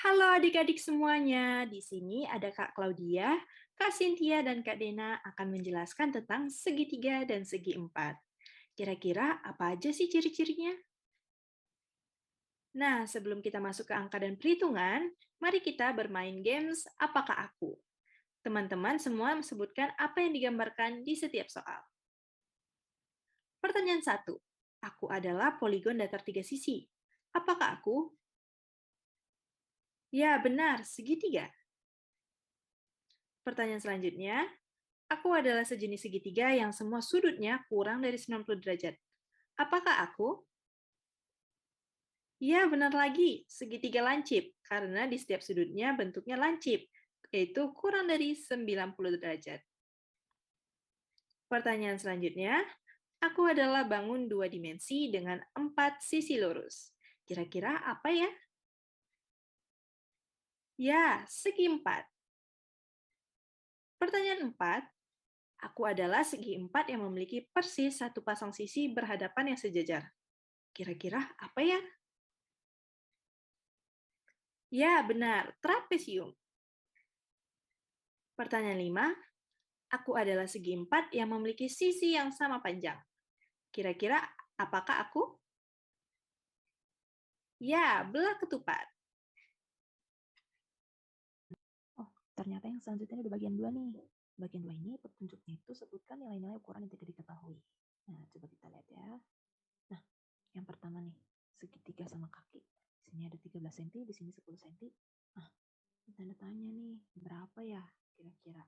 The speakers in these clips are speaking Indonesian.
Halo adik-adik semuanya, di sini ada Kak Claudia, Kak Cynthia, dan Kak Dena akan menjelaskan tentang segitiga dan segi empat. Kira-kira apa aja sih ciri-cirinya? Nah, sebelum kita masuk ke angka dan perhitungan, mari kita bermain games Apakah Aku? Teman-teman semua sebutkan apa yang digambarkan di setiap soal. Pertanyaan 1. Aku adalah poligon datar tiga sisi. Apakah aku? Ya, benar, segitiga. Pertanyaan selanjutnya, aku adalah sejenis segitiga yang semua sudutnya kurang dari 90 derajat. Apakah aku? Ya, benar lagi, segitiga lancip, karena di setiap sudutnya bentuknya lancip, yaitu kurang dari 90 derajat. Pertanyaan selanjutnya, aku adalah bangun dua dimensi dengan 4 sisi lurus. Kira-kira apa ya? Ya, segi 4. Pertanyaan 4, aku adalah segi 4 yang memiliki persis satu pasang sisi berhadapan yang sejajar. Kira-kira apa ya? Ya, benar, trapesium. Pertanyaan 5, aku adalah segi 4 yang memiliki sisi yang sama panjang. Kira-kira apakah aku? Ya, belah ketupat. Oh, ternyata yang selanjutnya ada bagian 2 nih. Bagian 2 ini petunjuknya itu sebutkan nilai-nilai ukuran yang tidak diketahui. Nah, coba kita lihat ya. Nah, yang pertama nih, segitiga sama kaki. Di sini ada 13 cm, di sini 10 cm. Nah, tanda tanya nih, berapa ya kira-kira?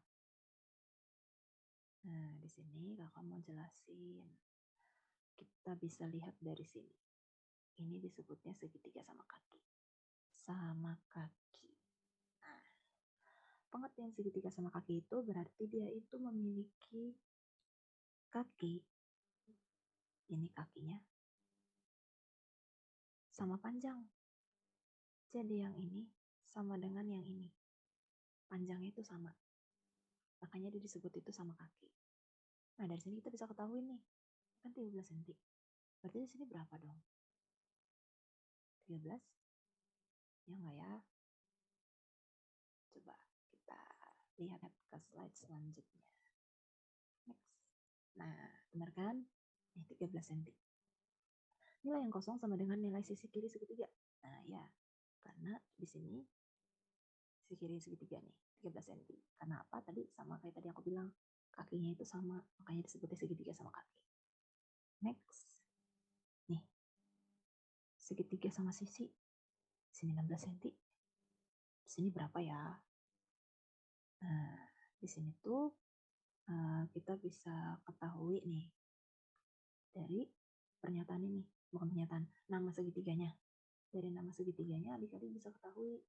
Nah, di sini kakak mau jelasin. Kita bisa lihat dari sini. Ini disebutnya segitiga sama kaki. Sama kaki. Nah, pengertian segitiga sama kaki itu berarti dia itu memiliki kaki, ini kakinya, sama panjang. Jadi yang ini sama dengan yang ini. Panjangnya itu sama. Makanya dia disebut itu sama kaki. Nah, dari sini kita bisa ketahui nih, kan 13 cm. Berarti di sini berapa dong? 13? Ya enggak ya? Coba kita lihat ke slide selanjutnya. Next. Nah, benar kan? Nih 13 cm. Nilai yang kosong sama dengan nilai sisi kiri segitiga. Nah, ya. Karena di sini sisi kiri segitiga nih, 13 cm. Karena apa? Tadi sama kayak tadi aku bilang, kakinya itu sama, makanya disebutnya segitiga sama kaki. Next. Nih, segitiga sama sisi. Di sini 16 cm. Di sini berapa ya? Nah, di sini tuh kita bisa ketahui nih dari pernyataan ini, bukan pernyataan, nama segitiganya. Dari nama segitiganya adik-adik bisa ketahui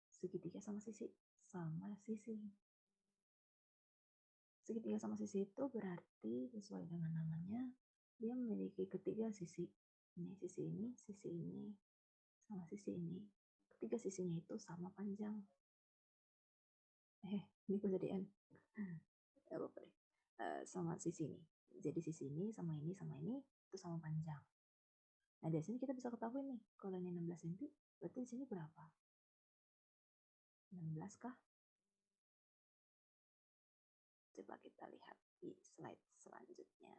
segitiga sama sisi. Sama sisi. Segitiga sama sisi itu berarti sesuai dengan namanya, dia memiliki ketiga sisi. Ini sisi ini, sisi ini, sama sisi ini. Ketiga sisinya itu sama panjang. Ini kok jadi N? Ya apa deh. Sama sisi ini. Jadi sisi ini sama ini itu sama panjang. Nah, dari sini kita bisa ketahui nih, kalau ini 16 cm, berarti di sini berapa? 16 kah? Coba kita lihat di slide selanjutnya.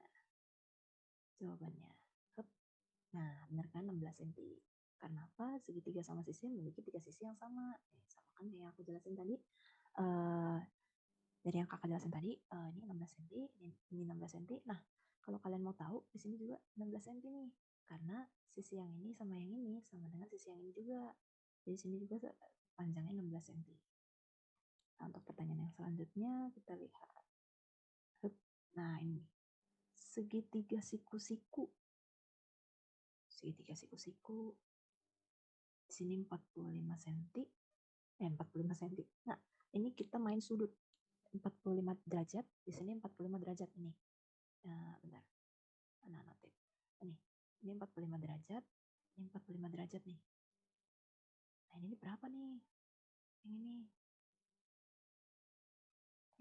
Jawabannya. Nah, benar kan 16 cm. Karena apa? Segitiga sama sisi memiliki tiga sisi yang sama. Sama kan yang aku jelasin tadi. Dari yang kakak jelasin tadi, ini 16 cm, ini 16 cm. Nah, kalau kalian mau tahu, di sini juga 16 cm nih. Karena sisi yang ini sama dengan sisi yang ini juga. Di sini juga panjangnya 16 cm. Nah, untuk pertanyaan yang selanjutnya, kita lihat. Nah, ini. Segitiga siku-siku. Segitiga siku-siku. Di sini 45 cm. 45 cm. Nah, ini kita main sudut. 45 derajat. Di sini 45 derajat ini. Nah, bentar. Nah, notif. Ini 45 derajat. Ini 45 derajat nih. Nah, ini berapa nih? Yang ini.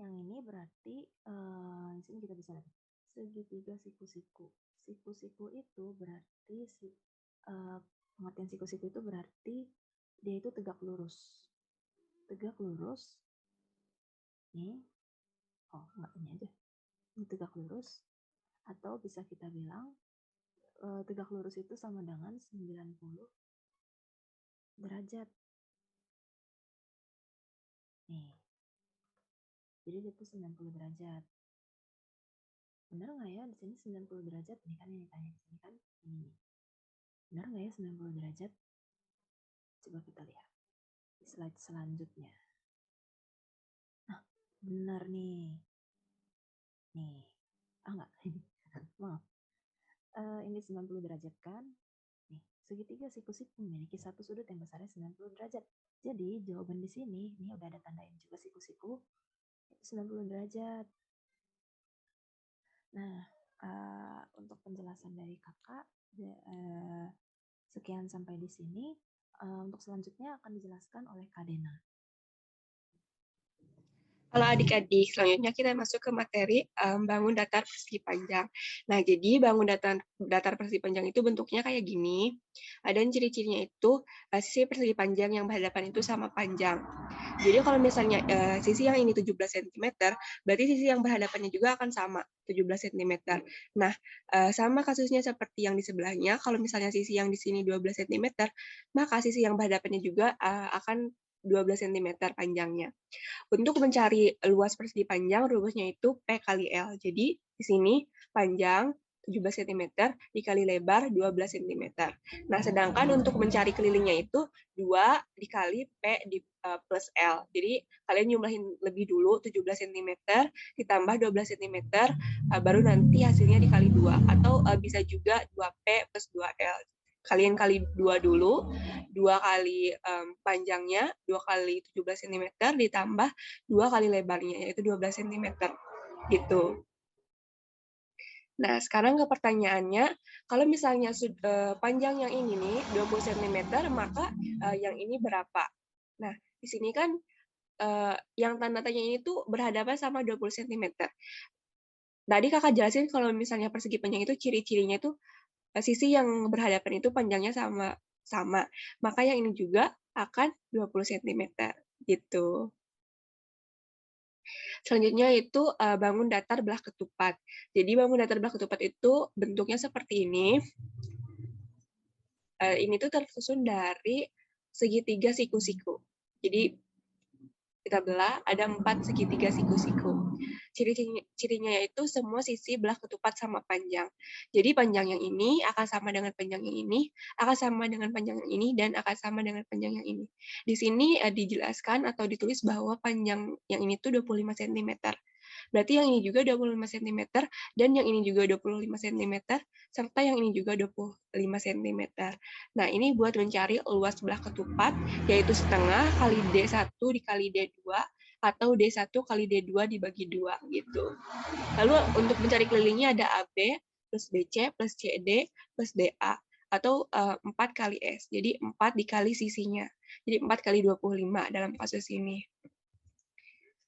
Yang ini berarti di sini kita bisa lihat segitiga siku-siku. Siku-siku itu berarti pengertian siku-siku itu berarti dia itu tegak lurus. Tegak lurus. Nih. Oh, enggak, ini aja. Ini tegak lurus. Atau bisa kita bilang tegak lurus itu sama dengan 90 derajat. Nih. Jadi itu 90 derajat. Benar nggak ya di sini 90 derajat? Ini kan yang ditanya di sini kan ini. Benar nggak ya 90 derajat? Coba kita lihat di slide selanjutnya. Nah, benar nih. Nih. Enggak. Maaf. Ini 90 derajat kan? Nih, segitiga siku-siku memiliki satu sudut yang besarnya 90 derajat. Jadi, jawaban di sini, ini udah ada tandain juga siku-siku, itu 90 derajat. Nah, untuk penjelasan dari kakak, sekian sampai di sini. Untuk selanjutnya akan dijelaskan oleh Kak Dena. Halo adik-adik, selanjutnya kita masuk ke materi bangun datar persegi panjang. Nah, jadi bangun datar persegi panjang itu bentuknya kayak gini. Dan ciri-cirinya itu sisi persegi panjang yang berhadapan itu sama panjang. Jadi kalau misalnya sisi yang ini 17 cm, berarti sisi yang berhadapannya juga akan sama, 17 cm. Nah, sama kasusnya seperti yang di sebelahnya, kalau misalnya sisi yang di sini 12 cm, maka sisi yang berhadapannya juga akan 12 cm panjangnya. Untuk mencari luas persegi panjang, rumusnya itu P kali L. Jadi, di sini panjang 17 cm dikali lebar 12 cm. Nah, sedangkan untuk mencari kelilingnya itu 2 dikali P plus L. Jadi, kalian nyumlahin lebih dulu 17 cm ditambah 12 cm, baru nanti hasilnya dikali 2. Atau bisa juga 2P plus 2L. Kalian kali 2 dulu, 2 kali panjangnya, 2 kali 17 cm, ditambah 2 kali lebarnya, yaitu 12 cm. Gitu. Nah, sekarang ke pertanyaannya, kalau misalnya panjang yang ini nih, 20 cm, maka yang ini berapa? Nah, di sini kan yang tanda tanya ini tuh berhadapan sama 20 cm. Tadi kakak jelasin kalau misalnya persegi panjang itu ciri-cirinya itu sisi yang berhadapan itu panjangnya sama. Maka yang ini juga akan 20 cm gitu. Selanjutnya itu bangun datar belah ketupat. Jadi bangun datar belah ketupat itu bentuknya seperti ini. Ini tuh tersusun dari segitiga siku-siku. Jadi kita belah, ada 4 segitiga siku-siku. Cirinya yaitu semua sisi belah ketupat sama panjang. Jadi panjang yang ini akan sama dengan panjang yang ini, akan sama dengan panjang yang ini, dan akan sama dengan panjang yang ini. Di sini dijelaskan atau ditulis bahwa panjang yang ini tuh 25 cm. Berarti yang ini juga 25 cm, dan yang ini juga 25 cm, serta yang ini juga 25 cm. Nah, ini buat mencari luas belah ketupat, yaitu setengah kali D1 dikali D2, atau D1 kali D2 dibagi 2, gitu. Lalu untuk mencari kelilingnya ada AB, plus BC, plus CD, plus DA, atau 4 kali S. Jadi 4 dikali sisinya. Jadi 4 kali 25 dalam kasus ini.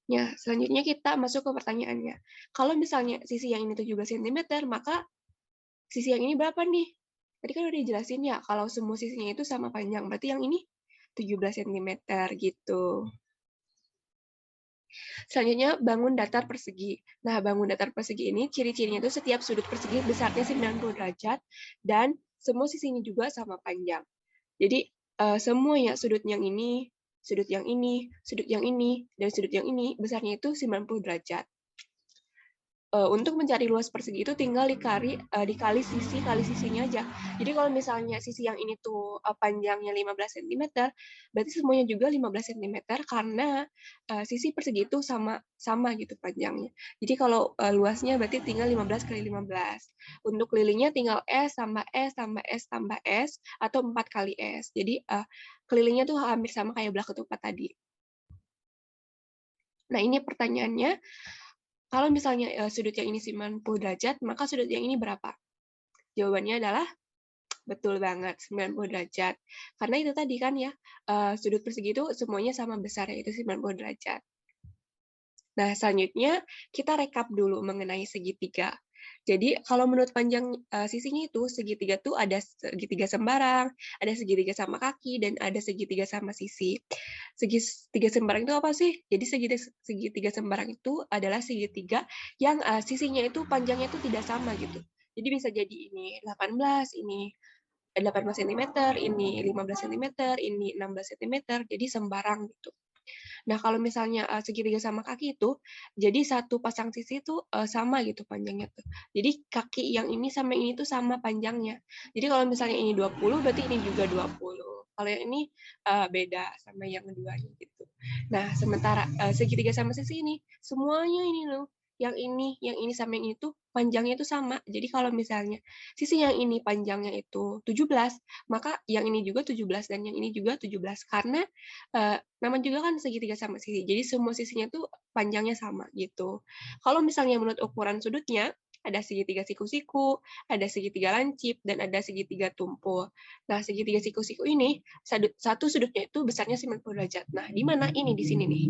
Ya, selanjutnya kita masuk ke pertanyaannya. Kalau misalnya sisi yang ini 17 cm, maka sisi yang ini berapa nih? Tadi kan udah dijelasin ya, kalau semua sisinya itu sama panjang. Berarti yang ini 17 cm gitu. Selanjutnya, bangun datar persegi. Nah, bangun datar persegi ini ciri-cirinya itu setiap sudut persegi besarnya 90 derajat, dan semua sisinya juga sama panjang. Jadi, semuanya sudut yang ini, sudut yang ini, sudut yang ini, dan sudut yang ini besarnya itu 90 derajat. Untuk mencari luas persegi itu tinggal dikali sisi kali sisinya aja. Jadi kalau misalnya sisi yang ini tuh panjangnya 15 cm, berarti semuanya juga 15 cm karena sisi persegi itu sama gitu panjangnya. Jadi kalau luasnya berarti tinggal 15 kali 15. Untuk kelilingnya tinggal S tambah S tambah S tambah S atau 4 kali S. Jadi kelilingnya tuh hampir sama kayak belah ketupat tadi. Nah, ini pertanyaannya. Kalau misalnya sudut yang ini 90 derajat, maka sudut yang ini berapa? Jawabannya adalah betul banget, 90 derajat. Karena itu tadi kan ya, sudut persegi itu semuanya sama besar, yaitu 90 derajat. Nah, selanjutnya kita rekap dulu mengenai segitiga. Jadi kalau menurut panjang, sisinya itu segitiga tuh ada segitiga sembarang, ada segitiga sama kaki, dan ada segitiga sama sisi. Segitiga sembarang itu apa sih? Jadi segitiga sembarang itu adalah segitiga yang, sisinya itu panjangnya itu tidak sama gitu. Jadi bisa jadi ini 18, ini 18 sentimeter, ini 15 sentimeter, ini 16 sentimeter, jadi sembarang gitu. Nah, kalau misalnya, segitiga sama kaki itu, jadi satu pasang sisi itu, sama gitu panjangnya tuh. Jadi kaki yang ini sama yang ini tuh sama panjangnya. Jadi kalau misalnya ini 20, berarti ini juga 20. Kalau yang ini, beda sama yang keduanya gitu. Nah, sementara, segitiga sama sisi ini, semuanya ini loh, yang ini sama yang ini tuh panjangnya itu sama. Jadi kalau misalnya sisi yang ini panjangnya itu 17, maka yang ini juga 17 dan yang ini juga 17. Karena, namanya juga kan segitiga sama sisi, jadi semua sisinya tuh panjangnya sama gitu. Kalau misalnya menurut ukuran sudutnya, ada segitiga siku-siku, ada segitiga lancip, dan ada segitiga tumpul. Nah, segitiga siku-siku ini, satu sudutnya itu besarnya 90 derajat. Nah, di mana? Ini di sini nih.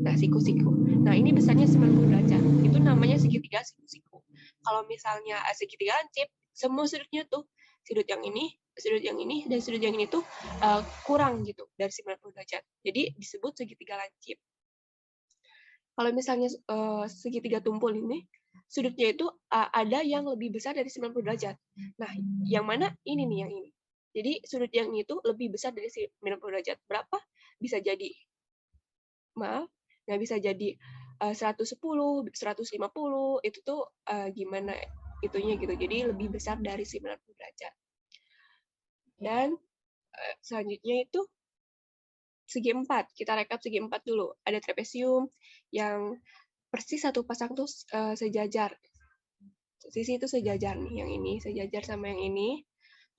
Nah, siku-siku. Nah, ini besarnya 90 derajat. Itu namanya segitiga siku-siku. Kalau misalnya segitiga lancip, semua sudutnya tuh, sudut yang ini, sudut yang ini, dan sudut yang ini tuh kurang gitu dari 90 derajat. Jadi disebut segitiga lancip. Kalau misalnya segitiga tumpul ini, sudutnya itu ada yang lebih besar dari 90 derajat. Nah, yang mana? Ini nih yang ini. Jadi sudut yang ini tuh lebih besar dari 90 derajat. Berapa? Bisa jadi, maaf, nggak bisa jadi 110, 150, itu tuh gimana itunya gitu. Jadi lebih besar dari 90 derajat. Dan selanjutnya itu segi empat. Kita rekap segi empat dulu. Ada trapesium yang persis satu pasang tuh sejajar. Sisi itu sejajar nih, yang ini sejajar sama yang ini.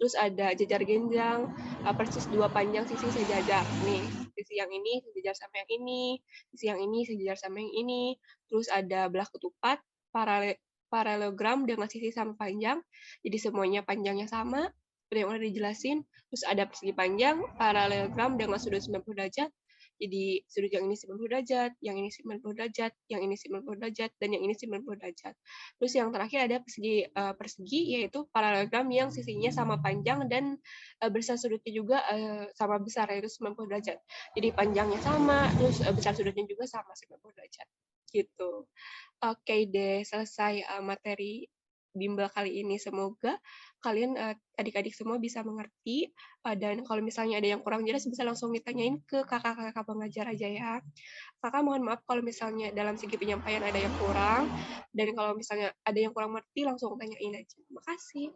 Terus ada jejar genjang, persis dua panjang sisi sejajar. Nih, sisi yang ini sejajar sama yang ini, sisi yang ini sejajar sama yang ini. Terus ada belah ketupat, paralelogram dengan sisi sama panjang. Jadi semuanya panjangnya sama, seperti yang udah dijelasin. Terus ada persegi panjang, paralelogram dengan sudut 90 derajat. Jadi sudut yang ini 90 derajat, yang ini 90 derajat, yang ini 90 derajat, dan yang ini 90 derajat. Terus yang terakhir ada persegi yaitu paralelogram yang sisinya sama panjang dan besar sudutnya juga sama besar, yaitu 90 derajat. Jadi panjangnya sama, terus besar sudutnya juga sama 90 derajat. Gitu. Oke deh, selesai materi bimbel kali ini. Semoga kalian adik-adik semua bisa mengerti, dan kalau misalnya ada yang kurang jelas bisa langsung ditanyain ke kakak-kakak pengajar aja ya. Kakak mohon maaf kalau misalnya dalam segi penyampaian ada yang kurang, dan kalau misalnya ada yang kurang mengerti langsung tanyain aja. Terima kasih.